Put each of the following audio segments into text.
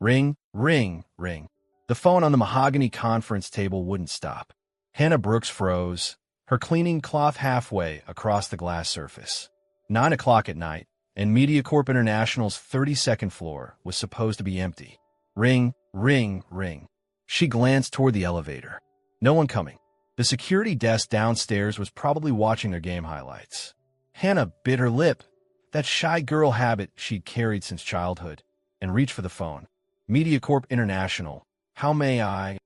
Ring, ring, ring. The phone on the mahogany conference table wouldn't stop. Hannah Brooks froze, her cleaning cloth halfway across the glass surface. 9 o'clock at night, and MediaCorp International's 32nd floor was supposed to be empty. Ring, ring, ring. She glanced toward the elevator. No one coming. The security desk downstairs was probably watching their game highlights. Hannah bit her lip, that shy girl habit she'd carried since childhood, and reached for the phone. MediaCorp International. How may I?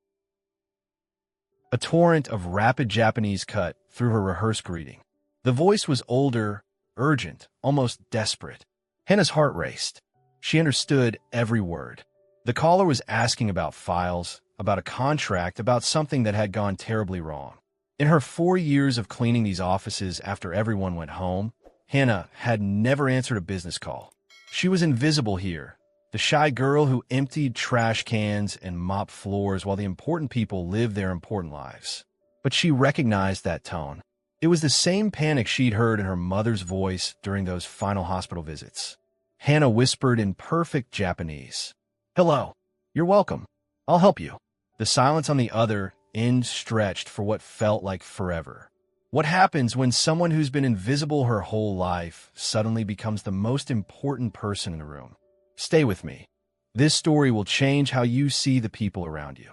A torrent of rapid Japanese cut through her rehearsed greeting. The voice was older, urgent, almost desperate. Hannah's heart raced. She understood every word. The caller was asking about files, about a contract, about something that had gone terribly wrong. In her 4 years of cleaning these offices after everyone went home, Hannah had never answered a business call. She was invisible here, the shy girl who emptied trash cans and mopped floors while the important people lived their important lives. But she recognized that tone. It was the same panic she'd heard in her mother's voice during those final hospital visits. Hannah whispered in perfect Japanese, "Hello. You're welcome. I'll help you." The silence on the other end stretched for what felt like forever. What happens when someone who's been invisible her whole life suddenly becomes the most important person in the room? Stay with me. This story will change how you see the people around you.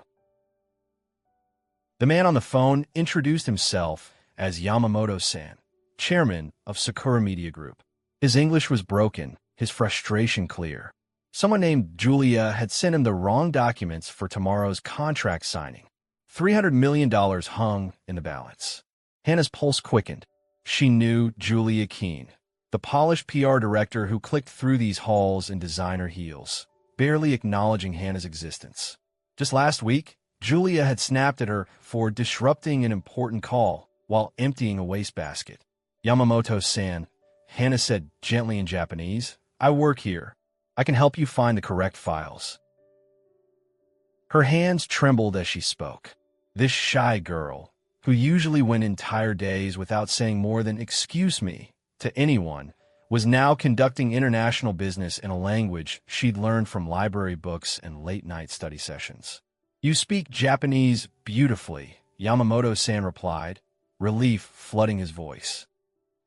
The man on the phone introduced himself as Yamamoto-san, chairman of Sakura Media Group. His English was broken, his frustration clear. Someone named Julia had sent him the wrong documents for tomorrow's contract signing. $300 million hung in the balance. Hannah's pulse quickened. She knew Julia Keene, the polished PR director who clicked through these halls in designer heels, barely acknowledging Hannah's existence. Just last week, Julia had snapped at her for disrupting an important call while emptying a wastebasket. "Yamamoto-san," Hannah said gently in Japanese, "I work here. I can help you find the correct files." Her hands trembled as she spoke. This shy girl, who usually went entire days without saying more than "excuse me" to anyone, was now conducting international business in a language she'd learned from library books and late-night study sessions. "You speak Japanese beautifully," Yamamoto-san replied, relief flooding his voice.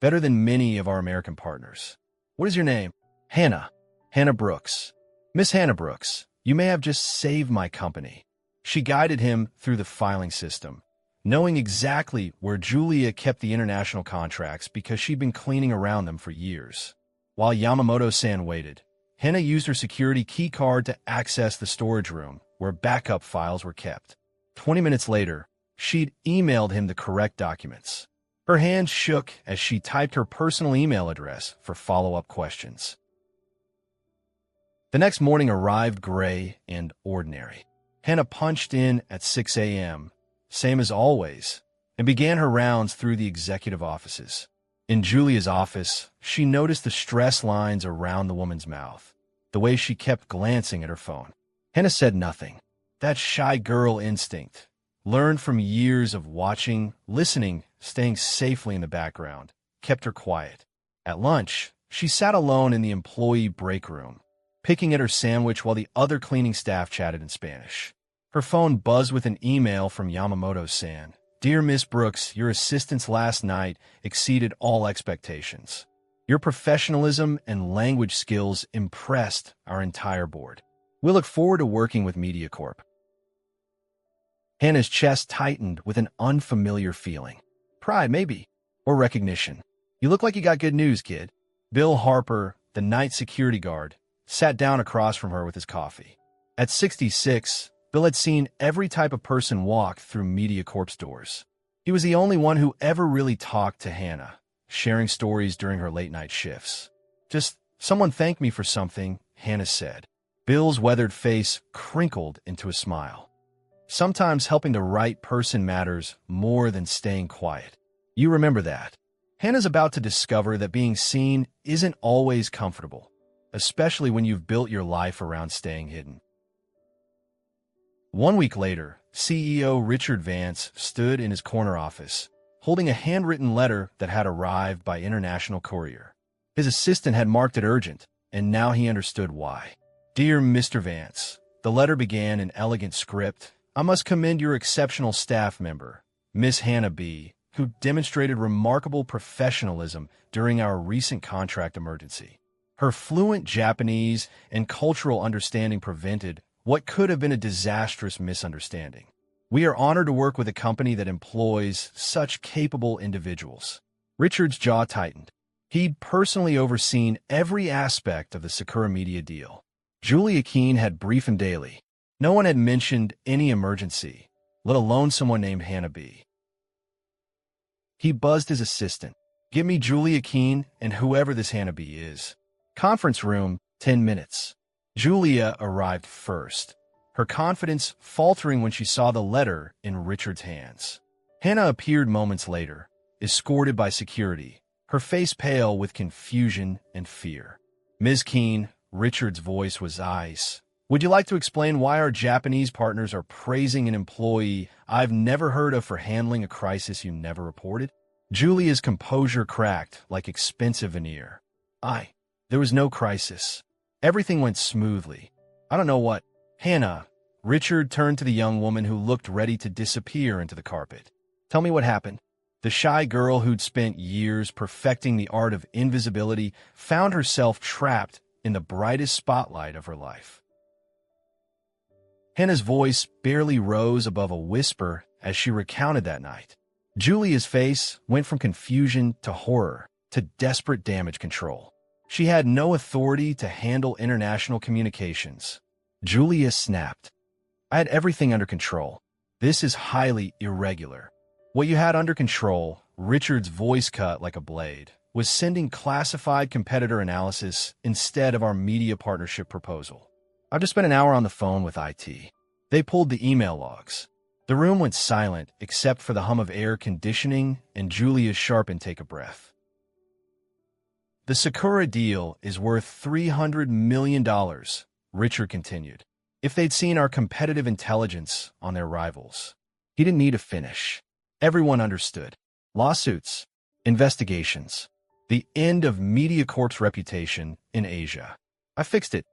"Better than many of our American partners." "What is your name?" "Hannah. Hannah Brooks." "Miss Hannah Brooks, you may have just saved my company." She guided him through the filing system, knowing exactly where Julia kept the international contracts because she'd been cleaning around them for years. While Yamamoto-san waited, Hannah used her security key card to access the storage room where backup files were kept. 20 minutes later, she'd emailed him the correct documents. Her hands shook as she typed her personal email address for follow-up questions. The next morning arrived gray and ordinary. Hannah punched in at 6 a.m., same as always, and began her rounds through the executive offices. In Julia's office, she noticed the stress lines around the woman's mouth, the way she kept glancing at her phone. Hannah said nothing. That shy girl instinct, learned from years of watching, listening, staying safely in the background, kept her quiet. At lunch, she sat alone in the employee break room, picking at her sandwich while the other cleaning staff chatted in Spanish. Her phone buzzed with an email from Yamamoto-san. "Dear Miss Brooks, your assistance last night exceeded all expectations. Your professionalism and language skills impressed our entire board. We look forward to working with MediaCorp." Hannah's chest tightened with an unfamiliar feeling. Pride, maybe, or recognition. "You look like you got good news, kid." Bill Harper, the night security guard, sat down across from her with his coffee. At 66, Bill had seen every type of person walk through MediaCorp's doors. He was the only one who ever really talked to Hannah, sharing stories during her late-night shifts. "Just someone thanked me for something," Hannah said. Bill's weathered face crinkled into a smile. "Sometimes helping the right person matters more than staying quiet. You remember that." Hannah's about to discover that being seen isn't always comfortable, especially when you've built your life around staying hidden. 1 week later, CEO Richard Vance stood in his corner office, holding a handwritten letter that had arrived by international courier. His assistant had marked it urgent, and now he understood why. "Dear Mr. Vance, The letter began in elegant script. I must commend your exceptional staff member, Miss Hannah B., who demonstrated remarkable professionalism during our recent contract emergency. Her fluent Japanese and cultural understanding prevented what could have been a disastrous misunderstanding. We are honored to work with a company that employs such capable individuals. Richard's jaw tightened. He'd personally overseen every aspect of the Sakura Media deal. Julia Keene had briefed him daily. No one had mentioned any emergency, let alone someone named Hannah B. He buzzed his assistant. Give me Julia Keene and whoever this Hannah B is. Conference room, 10 minutes. Julia arrived first, her confidence faltering when she saw the letter in Richard's hands. Hannah appeared moments later, escorted by security, her face pale with confusion and fear. Ms. Keene, Richard's voice was ice. Would you like to explain why our Japanese partners are praising an employee I've never heard of for handling a crisis you never reported? Julia's composure cracked like expensive veneer. There was no crisis. Everything went smoothly. I don't know what. Hannah. Richard turned to the young woman who looked ready to disappear into the carpet. Tell me what happened. The shy girl who'd spent years perfecting the art of invisibility found herself trapped in the brightest spotlight of her life. Hannah's voice barely rose above a whisper as she recounted that night. Julia's face went from confusion to horror to desperate damage control. She had no authority to handle international communications. Julia snapped. I had everything under control. This is highly irregular. What you had under control, Richard's voice cut like a blade, was sending classified competitor analysis instead of our media partnership proposal. I've just spent an hour on the phone with IT. They pulled the email logs. The room went silent except for the hum of air conditioning and Julia's sharp intake of breath. The Sakura deal is worth $300 million, Richard continued. If they'd seen our competitive intelligence on their rivals. He didn't need to finish. Everyone understood. Lawsuits, investigations, the end of MediaCorp's reputation in Asia. I fixed it,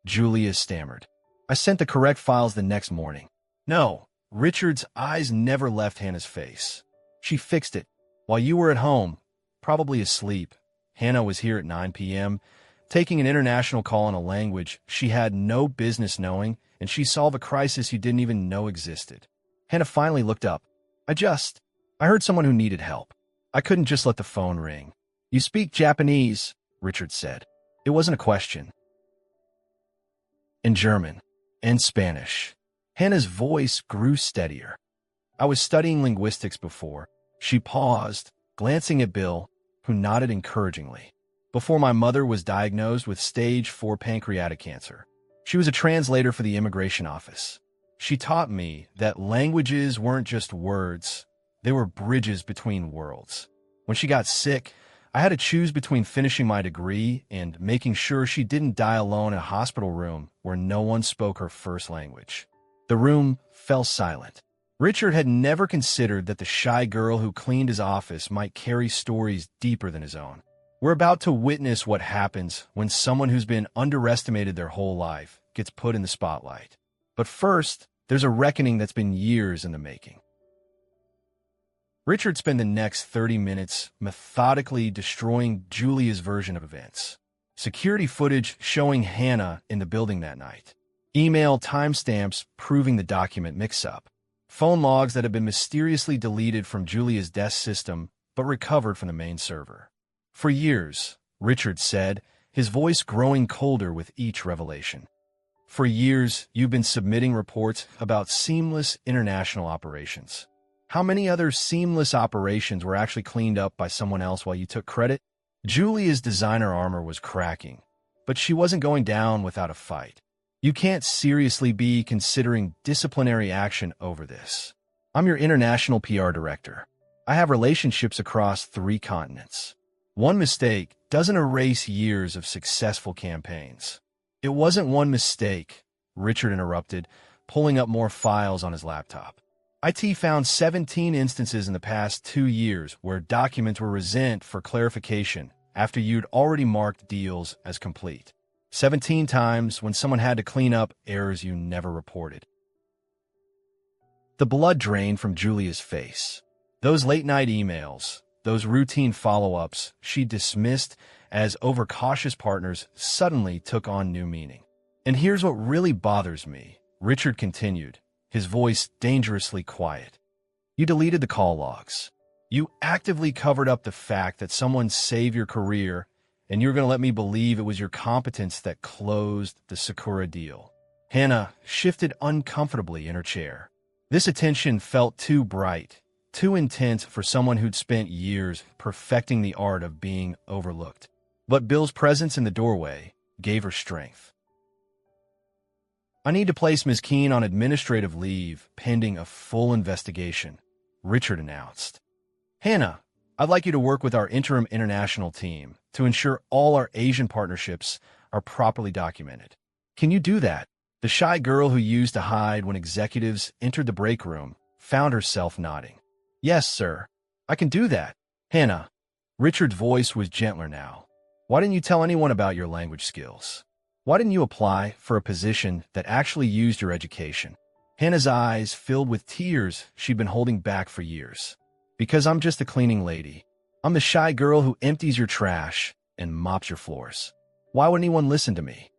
Julia stammered. I sent the correct files the next morning. No, Richard's eyes never left Hannah's face. She fixed it. While you were at home, probably asleep, Hannah was here at 9 p.m., taking an international call in a language she had no business knowing, and she solved a crisis you didn't even know existed. Hannah finally looked up. I heard someone who needed help. I couldn't just let the phone ring. You speak Japanese, Richard said. It wasn't a question. In German. And Spanish. Hannah's voice grew steadier. I was studying linguistics before. She paused, glancing at Bill, who nodded encouragingly. Before my mother was diagnosed with stage 4 pancreatic cancer. She was a translator for the immigration office. She taught me that languages weren't just words, they were bridges between worlds. When she got sick, I had to choose between finishing my degree and making sure she didn't die alone in a hospital room where no one spoke her first language. The room fell silent. Richard had never considered that the shy girl who cleaned his office might carry stories deeper than his own. We're about to witness what happens when someone who's been underestimated their whole life gets put in the spotlight. But first, there's a reckoning that's been years in the making. Richard spent the next 30 minutes methodically destroying Julia's version of events. Security footage showing Hannah in the building that night. Email timestamps proving the document mix-up. Phone logs that had been mysteriously deleted from Julia's desk system but recovered from the main server. For years, Richard said, his voice growing colder with each revelation. For years, you've been submitting reports about seamless international operations. How many other seamless operations were actually cleaned up by someone else while you took credit? Julia's designer armor was cracking, but she wasn't going down without a fight. You can't seriously be considering disciplinary action over this. I'm your international PR director. I have relationships across 3 continents. One mistake doesn't erase years of successful campaigns. It wasn't one mistake, Richard interrupted, pulling up more files on his laptop. IT found 17 instances in the past 2 years where documents were resent for clarification after you'd already marked deals as complete. 17 times when someone had to clean up errors you never reported. The blood drained from Julia's face. Those late-night emails, those routine follow-ups she dismissed as overcautious partners suddenly took on new meaning. And here's what really bothers me, Richard continued, his voice dangerously quiet. You deleted the call logs. You actively covered up the fact that someone saved your career, and you're going to let me believe it was your competence that closed the Sakura deal. Hannah shifted uncomfortably in her chair. This attention felt too bright, too intense for someone who'd spent years perfecting the art of being overlooked. But Bill's presence in the doorway gave her strength. I need to place Ms. Keene on administrative leave pending a full investigation, Richard announced. Hannah, I'd like you to work with our interim international team to ensure all our Asian partnerships are properly documented. Can you do that? The shy girl who used to hide when executives entered the break room found herself nodding. Yes, sir. I can do that. Hannah, Richard's voice was gentler now. Why didn't you tell anyone about your language skills? Why didn't you apply for a position that actually used your education? Hannah's eyes filled with tears she'd been holding back for years. Because I'm just a cleaning lady. I'm the shy girl who empties your trash and mops your floors. Why would anyone listen to me?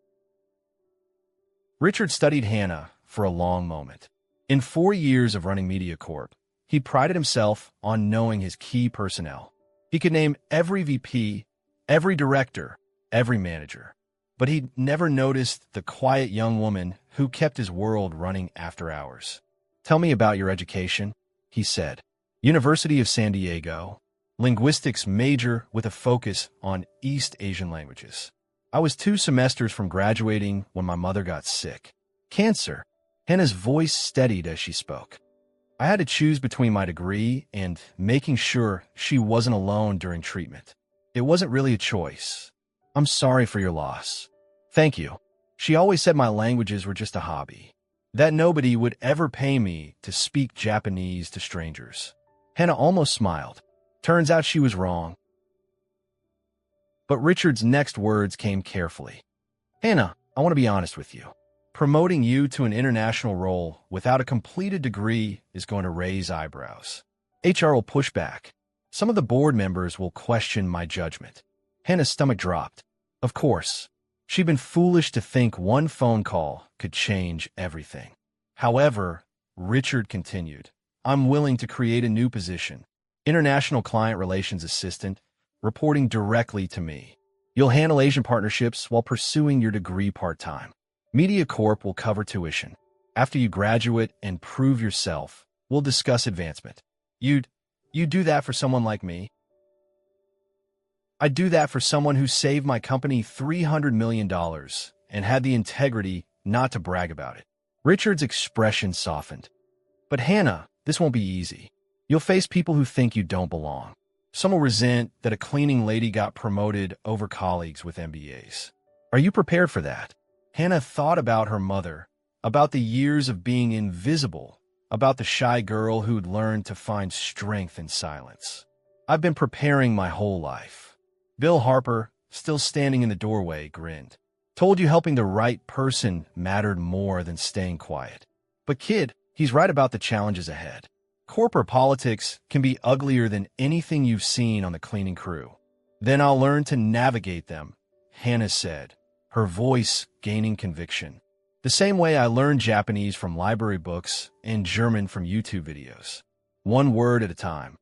Richard studied Hannah for a long moment. In 4 years of running MediaCorp, he prided himself on knowing his key personnel. He could name every VP, every director, every manager. But he'd never noticed the quiet young woman who kept his world running after hours. Tell me about your education, he said. University of San Diego, linguistics major with a focus on East Asian languages. I was 2 semesters from graduating when my mother got sick. Cancer. Hannah's voice steadied as she spoke. I had to choose between my degree and making sure she wasn't alone during treatment. It wasn't really a choice. I'm sorry for your loss. Thank you. She always said my languages were just a hobby, that nobody would ever pay me to speak Japanese to strangers. Hannah almost smiled. Turns out she was wrong. But Richard's next words came carefully. Hannah, I want to be honest with you. Promoting you to an international role without a completed degree is going to raise eyebrows. HR will push back. Some of the board members will question my judgment. Hannah's stomach dropped. Of course. She'd been foolish to think one phone call could change everything. However, Richard continued, I'm willing to create a new position, International Client Relations Assistant, reporting directly to me. You'll handle Asian partnerships while pursuing your degree part-time. MediaCorp will cover tuition. After you graduate and prove yourself, we'll discuss advancement. You'd do that for someone like me? I'd do that for someone who saved my company $300 million and had the integrity not to brag about it. Richard's expression softened. But Hannah, this won't be easy. You'll face people who think you don't belong. Some will resent that a cleaning lady got promoted over colleagues with MBAs. Are you prepared for that? Hannah thought about her mother, about the years of being invisible, about the shy girl who'd learned to find strength in silence. I've been preparing my whole life. Bill Harper, still standing in the doorway, grinned. Told you helping the right person mattered more than staying quiet. But kid, he's right about the challenges ahead. Corporate politics can be uglier than anything you've seen on the cleaning crew. Then I'll learn to navigate them, Hannah said, her voice gaining conviction. The same way I learned Japanese from library books and German from YouTube videos. One word at a time.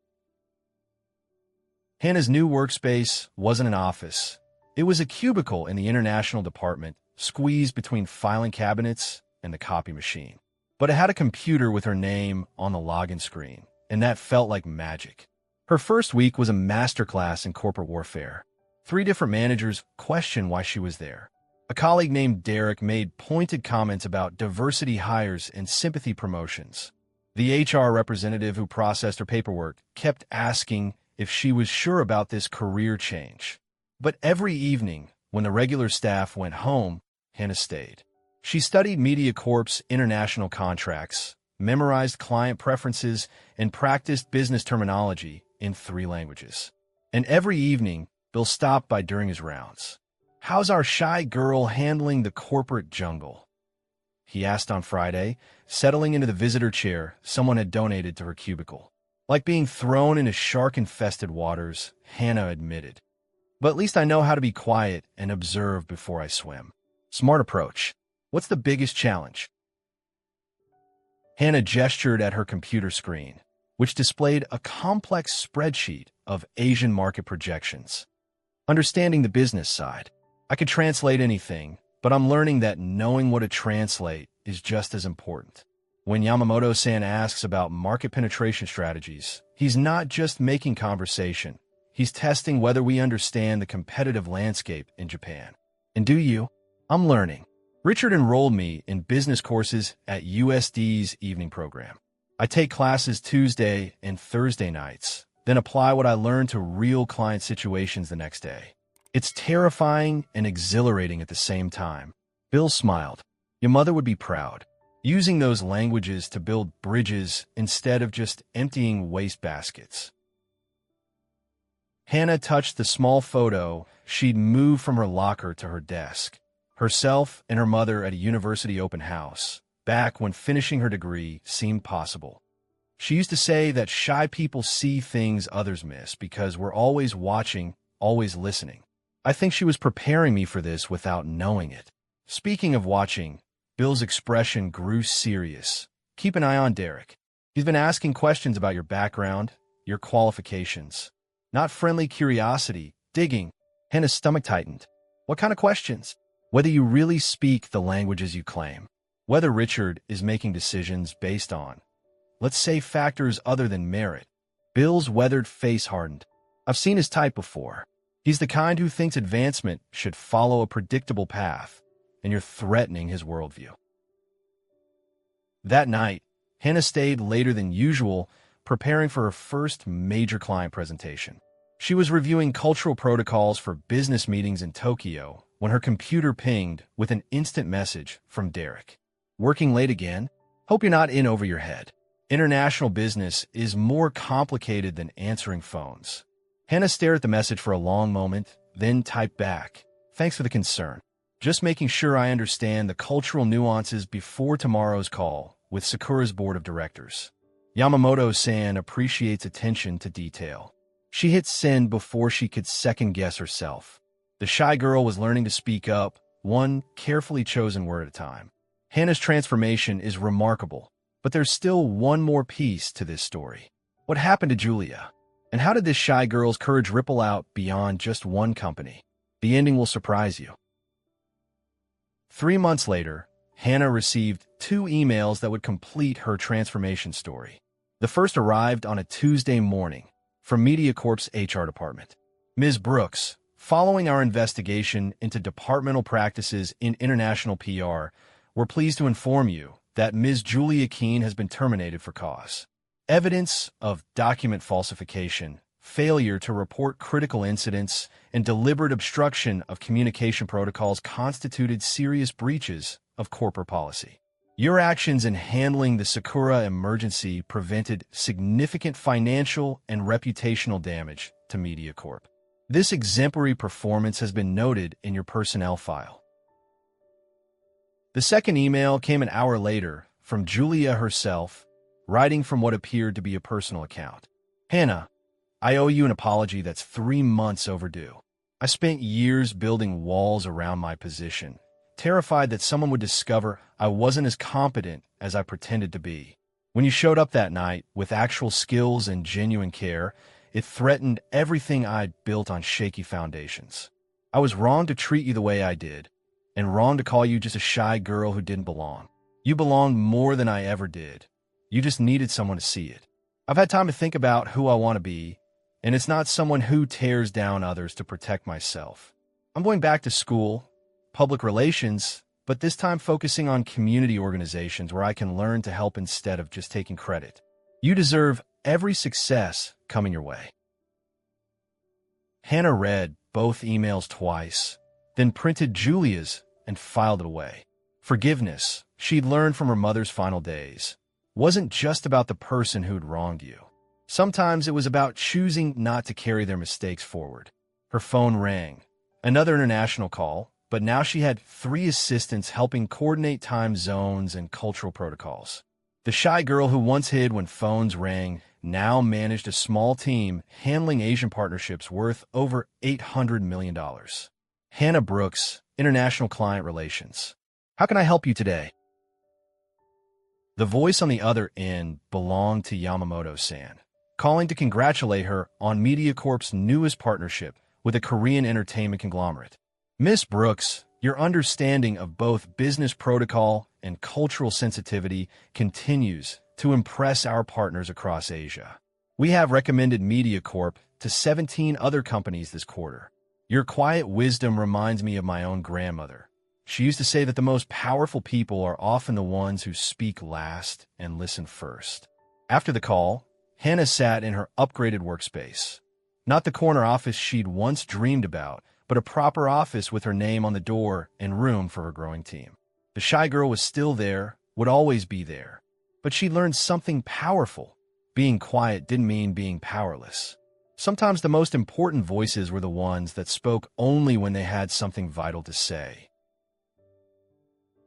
Hannah's new workspace wasn't an office. It was a cubicle in the international department, squeezed between filing cabinets and the copy machine. But it had a computer with her name on the login screen, and that felt like magic. Her first week was a masterclass in corporate warfare. 3 different managers questioned why she was there. A colleague named Derek made pointed comments about diversity hires and sympathy promotions. The HR representative who processed her paperwork kept asking if she was sure about this career change. But every evening, when the regular staff went home, Hannah stayed. She studied MediaCorp's international contracts, memorized client preferences, and practiced business terminology in 3 languages. And every evening, Bill stopped by during his rounds. How's our shy girl handling the corporate jungle? He asked on Friday, settling into the visitor chair someone had donated to her cubicle. Like being thrown into shark-infested waters, Hannah admitted. But at least I know how to be quiet and observe before I swim. Smart approach. What's the biggest challenge? Hannah gestured at her computer screen, which displayed a complex spreadsheet of Asian market projections. Understanding the business side. I could translate anything, but I'm learning that knowing what to translate is just as important. When Yamamoto-san asks about market penetration strategies, he's not just making conversation. He's testing whether we understand the competitive landscape in Japan. And do you? I'm learning. Richard enrolled me in business courses at USD's evening program. I take classes Tuesday and Thursday nights, then apply what I learned to real client situations the next day. It's terrifying and exhilarating at the same time. Bill smiled. Your mother would be proud. Using those languages to build bridges instead of just emptying wastebaskets. Hannah touched the small photo she'd moved from her locker to her desk. Herself and her mother at a university open house, back when finishing her degree seemed possible. She used to say that shy people see things others miss because we're always watching, always listening. I think she was preparing me for this without knowing it. Speaking of watching, Bill's expression grew serious. Keep an eye on Derek. He's been asking questions about your background, your qualifications. Not friendly curiosity, digging. Hannah's stomach tightened. What kind of questions? Whether you really speak the languages you claim. Whether Richard is making decisions based on, let's say, factors other than merit. Bill's weathered face hardened. I've seen his type before. He's the kind who thinks advancement should follow a predictable path, and you're threatening his worldview. That night, Hannah stayed later than usual, preparing for her first major client presentation. She was reviewing cultural protocols for business meetings in Tokyo when her computer pinged with an instant message from Derek. Working late again? Hope you're not in over your head. International business is more complicated than answering phones. Hannah stared at the message for a long moment, then typed back, "Thanks for the concern. Just making sure I understand the cultural nuances before tomorrow's call with Sakura's board of directors." Yamamoto-san appreciates attention to detail. She hit send before she could second-guess herself. The shy girl was learning to speak up, one carefully chosen word at a time. Hannah's transformation is remarkable, but there's still one more piece to this story. What happened to Julia? And how did this shy girl's courage ripple out beyond just one company? The ending will surprise you. 3 months later, Hannah received 2 emails that would complete her transformation story. The first arrived on a Tuesday morning from MediaCorp's HR department. Ms. Brooks, following our investigation into departmental practices in international PR, we're pleased to inform you that Ms. Julia Keene has been terminated for cause. Evidence of document falsification, failure to report critical incidents, and deliberate obstruction of communication protocols constituted serious breaches of corporate policy. Your actions in handling the Sakura emergency prevented significant financial and reputational damage to MediaCorp. This exemplary performance has been noted in your personnel file. The second email came an hour later from Julia herself, writing from what appeared to be a personal account. "Hannah, I owe you an apology that's 3 months overdue. I spent years building walls around my position, terrified that someone would discover I wasn't as competent as I pretended to be. When you showed up that night with actual skills and genuine care, it threatened everything I'd built on shaky foundations. I was wrong to treat you the way I did, and wrong to call you just a shy girl who didn't belong. You belonged more than I ever did. You just needed someone to see it. I've had time to think about who I want to be, and it's not someone who tears down others to protect myself. I'm going back to school, public relations, but this time focusing on community organizations where I can learn to help instead of just taking credit. You deserve every success coming your way." Hannah read both emails twice, then printed Julia's and filed it away. Forgiveness, she'd learned from her mother's final days, wasn't just about the person who'd wronged you. Sometimes it was about choosing not to carry their mistakes forward. Her phone rang. Another international call, but now she had 3 assistants helping coordinate time zones and cultural protocols. The shy girl who once hid when phones rang now managed a small team handling Asian partnerships worth over $800 million. Hannah Brooks, International Client Relations. How can I help you today? The voice on the other end belonged to Yamamoto-san, calling to congratulate her on MediaCorp's newest partnership with a Korean entertainment conglomerate. Miss Brooks, your understanding of both business protocol and cultural sensitivity continues to impress our partners across Asia. We have recommended MediaCorp to 17 other companies this quarter. Your quiet wisdom reminds me of my own grandmother. She used to say that the most powerful people are often the ones who speak last and listen first. After the call, Hannah sat in her upgraded workspace. Not the corner office she'd once dreamed about, but a proper office with her name on the door and room for her growing team. The shy girl was still there, would always be there. But she learned something powerful. Being quiet didn't mean being powerless. Sometimes the most important voices were the ones that spoke only when they had something vital to say.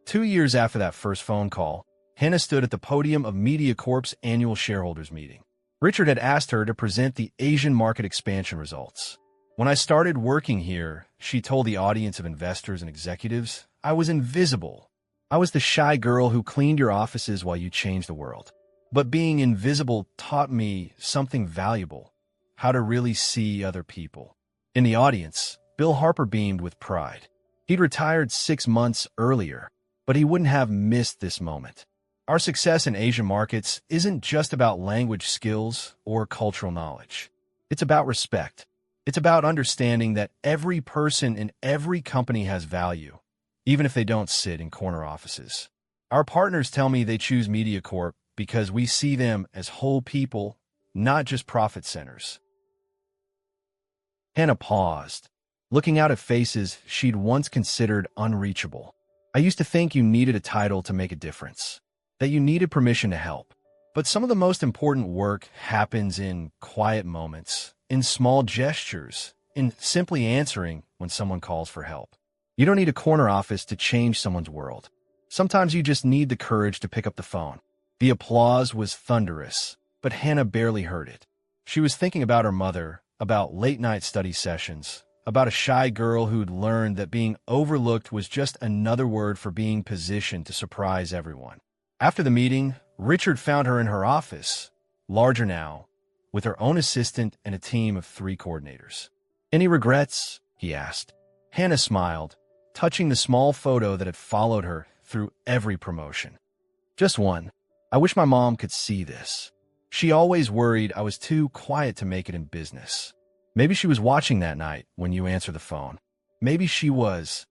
2 years after that first phone call, Hannah stood at the podium of MediaCorp's annual shareholders meeting. Richard had asked her to present the Asian market expansion results. When I started working here, she told the audience of investors and executives, I was invisible. I was the shy girl who cleaned your offices while you changed the world. But being invisible taught me something valuable, how to really see other people. In the audience, Bill Harper beamed with pride. He'd retired 6 months earlier, but he wouldn't have missed this moment. Our success in Asian markets isn't just about language skills or cultural knowledge. It's about respect. It's about understanding that every person in every company has value, even if they don't sit in corner offices. Our partners tell me they choose MediaCorp because we see them as whole people, not just profit centers. Hannah paused, looking out at faces she'd once considered unreachable. I used to think you needed a title to make a difference, that you needed permission to help. But some of the most important work happens in quiet moments, in small gestures, in simply answering when someone calls for help. You don't need a corner office to change someone's world. Sometimes you just need the courage to pick up the phone. The applause was thunderous, but Hannah barely heard it. She was thinking about her mother, about late-night study sessions, about a shy girl who'd learned that being overlooked was just another word for being positioned to surprise everyone. After the meeting, Richard found her in her office, larger now, with her own assistant and a team of 3 coordinators. Any regrets? He asked. Hannah smiled, touching the small photo that had followed her through every promotion. Just one. I wish my mom could see this. She always worried I was too quiet to make it in business. Maybe she was watching that night when you answered the phone. Maybe she was.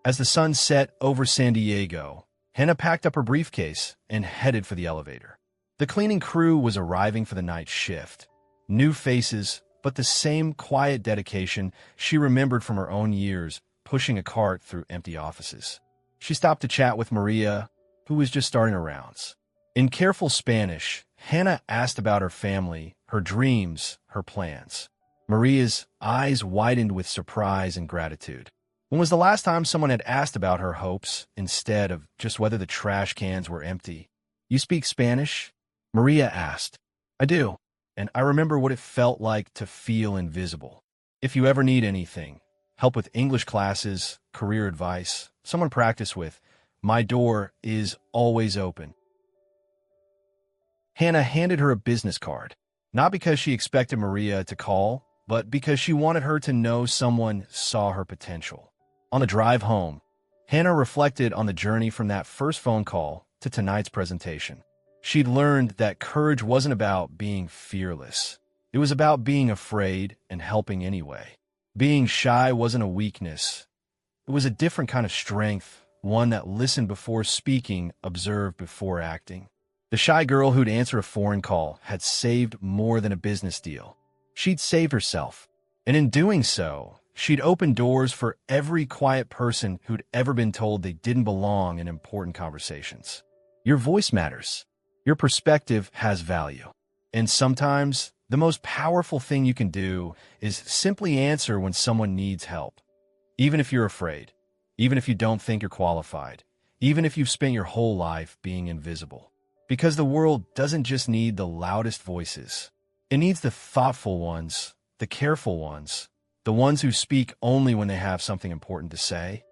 As the sun set over San Diego, Hannah packed up her briefcase and headed for the elevator. The cleaning crew was arriving for the night shift. New faces, but the same quiet dedication she remembered from her own years pushing a cart through empty offices. She stopped to chat with Maria, who was just starting her rounds. In careful Spanish, Hannah asked about her family, her dreams, her plans. Maria's eyes widened with surprise and gratitude. When was the last time someone had asked about her hopes instead of just whether the trash cans were empty? You speak Spanish? Maria asked. I do, and I remember what it felt like to feel invisible. If you ever need anything, help with English classes, career advice, someone to practice with, my door is always open. Hannah handed her a business card, not because she expected Maria to call, but because she wanted her to know someone saw her potential. On the drive home, Hannah reflected on the journey from that first phone call to tonight's presentation. She'd learned that courage wasn't about being fearless. It was about being afraid and helping anyway. Being shy wasn't a weakness. It was a different kind of strength, one that listened before speaking, observed before acting. The shy girl who'd answer a foreign call had saved more than a business deal. She'd saved herself, and in doing so, she'd opened doors for every quiet person who'd ever been told they didn't belong in important conversations. Your voice matters. Your perspective has value. And sometimes, The most powerful thing you can do is simply answer when someone needs help. Even if you're afraid, even if you don't think you're qualified, even if you've spent your whole life being invisible. Because the world doesn't just need the loudest voices. It needs the thoughtful ones, the careful ones, the ones who speak only when they have something important to say.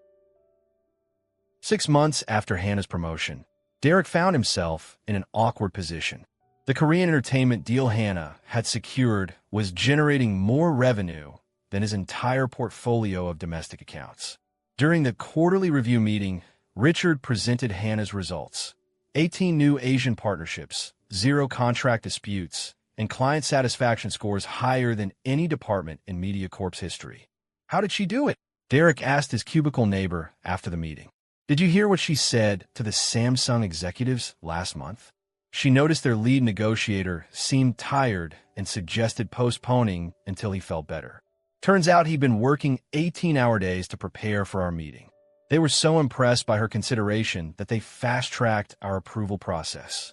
6 months after Hannah's promotion, Derek found himself in an awkward position. The Korean entertainment deal Hannah had secured was generating more revenue than his entire portfolio of domestic accounts. During the quarterly review meeting, Richard presented Hannah's results: 18 new Asian partnerships, 0 contract disputes, and client satisfaction scores higher than any department in MediaCorp's history. How did she do it? Derek asked his cubicle neighbor after the meeting. Did you hear what she said to the Samsung executives last month? She noticed their lead negotiator seemed tired and suggested postponing until he felt better. Turns out he'd been working 18-hour days to prepare for our meeting. They were so impressed by her consideration that they fast-tracked our approval process.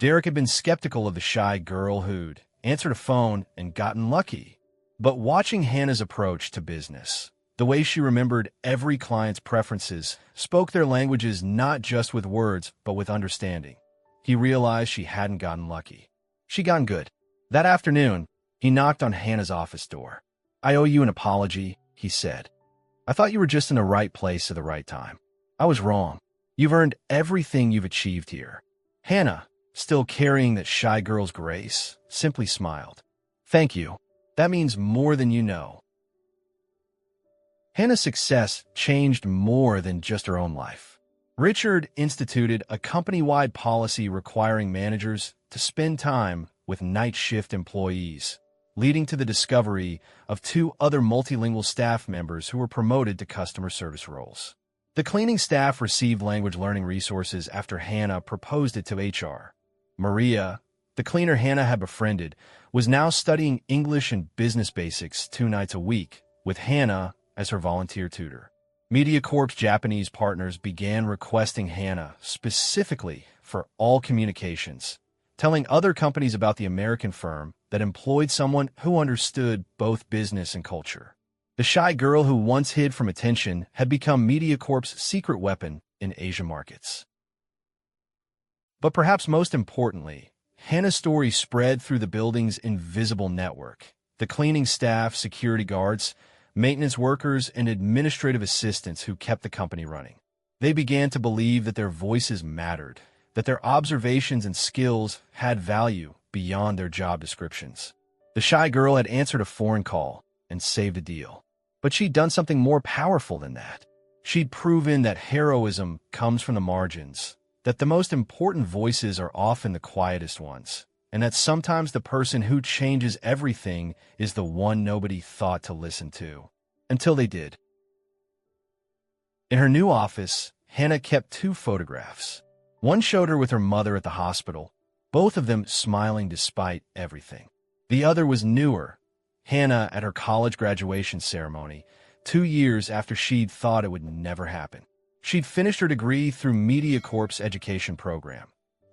Derek had been skeptical of the shy girl who'd answered a phone and gotten lucky. But watching Hannah's approach to business, the way she remembered every client's preferences, spoke their languages not just with words, but with understanding, he realized she hadn't gotten lucky. She'd gotten good. That afternoon, he knocked on Hannah's office door. "I owe you an apology," he said. "I thought you were just in the right place at the right time. I was wrong. You've earned everything you've achieved here." Hannah, still carrying that shy girl's grace, simply smiled. "Thank you. That means more than you know." Hannah's success changed more than just her own life. Richard instituted a company-wide policy requiring managers to spend time with night shift employees, leading to the discovery of 2 other multilingual staff members who were promoted to customer service roles. The cleaning staff received language learning resources after Hannah proposed it to HR. Maria, the cleaner Hannah had befriended, was now studying English and business basics 2 nights a week, with Hannah as her volunteer tutor. MediaCorp's Japanese partners began requesting Hannah specifically for all communications, telling other companies about the American firm that employed someone who understood both business and culture. The shy girl who once hid from attention had become MediaCorp's secret weapon in Asian markets. But perhaps most importantly, Hannah's story spread through the building's invisible network. The cleaning staff, security guards, maintenance workers, and administrative assistants who kept the company running. They began to believe that their voices mattered, that their observations and skills had value beyond their job descriptions. The shy girl had answered a foreign call and saved a deal. But she'd done something more powerful than that. She'd proven that heroism comes from the margins, that the most important voices are often the quietest ones, and that sometimes the person who changes everything is the one nobody thought to listen to, until they did. In her new office, Hannah kept 2 photographs. One showed her with her mother at the hospital, both of them smiling despite everything. The other was newer, Hannah at her college graduation ceremony, 2 years after she'd thought it would never happen. She'd finished her degree through MediaCorp's education program,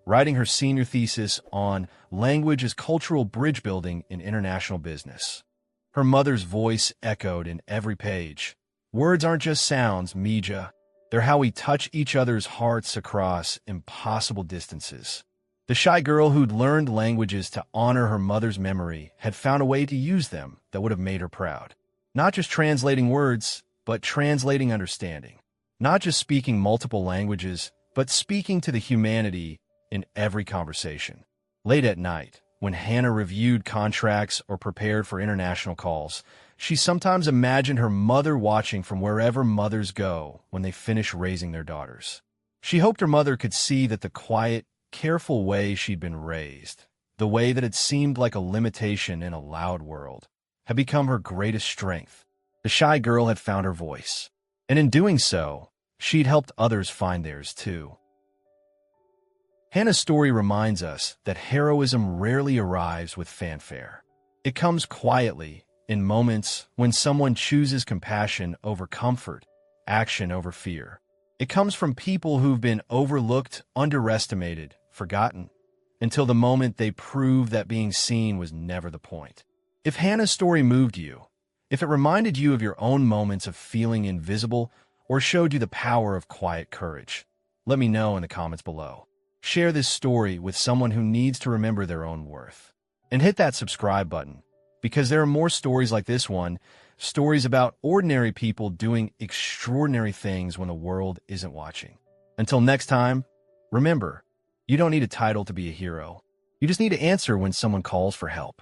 writing her senior thesis on language as cultural bridge building in international business. Her mother's voice echoed in every page. "Words aren't just sounds, Mija. They're how we touch each other's hearts across impossible distances." The shy girl who'd learned languages to honor her mother's memory had found a way to use them that would have made her proud. Not just translating words, but translating understanding. Not just speaking multiple languages, but speaking to the humanity in every conversation. Late at night, when Hannah reviewed contracts or prepared for international calls, she sometimes imagined her mother watching from wherever mothers go when they finish raising their daughters. She hoped her mother could see that the quiet, careful way she'd been raised, the way that had seemed like a limitation in a loud world, had become her greatest strength. The shy girl had found her voice, and in doing so, she'd helped others find theirs too. Hannah's story reminds us that heroism rarely arrives with fanfare. It comes quietly, in moments when someone chooses compassion over comfort, action over fear. It comes from people who've been overlooked, underestimated, forgotten, until the moment they proved that being seen was never the point. If Hannah's story moved you, if it reminded you of your own moments of feeling invisible or showed you the power of quiet courage, let me know in the comments below. Share this story with someone who needs to remember their own worth. And hit that subscribe button, because there are more stories like this one, stories about ordinary people doing extraordinary things when the world isn't watching. Until next time, remember, you don't need a title to be a hero. You just need to answer when someone calls for help.